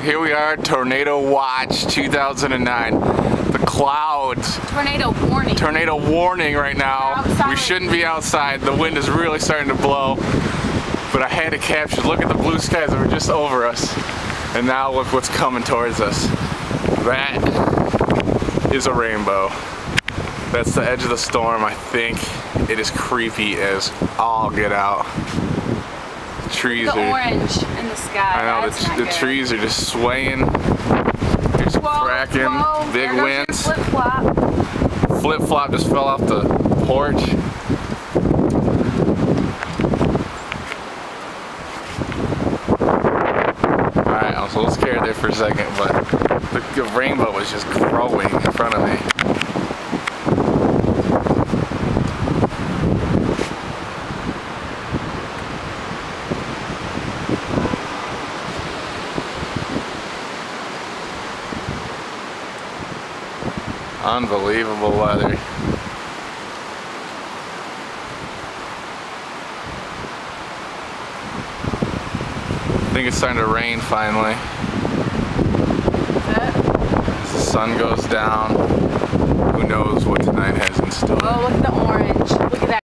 Here we are, Tornado Watch 2009. The clouds. Tornado warning. Tornado warning right now. We shouldn't be outside. The wind is really starting to blow. But I had to capture, look at the blue skies that were just over us. And now look what's coming towards us. That is a rainbow. That's the edge of the storm, I think. It is creepy as all get out. The trees are orange in the sky. I know, the trees are just swaying. There's cracking, big winds. Flip-flop. Flip-flop just fell off the porch. Alright, I was a little scared there for a second, but the rainbow was just growing in front of me. Unbelievable weather. I think it's starting to rain finally. As the sun goes down, who knows what tonight has in store. Oh, look at the orange. Look at that.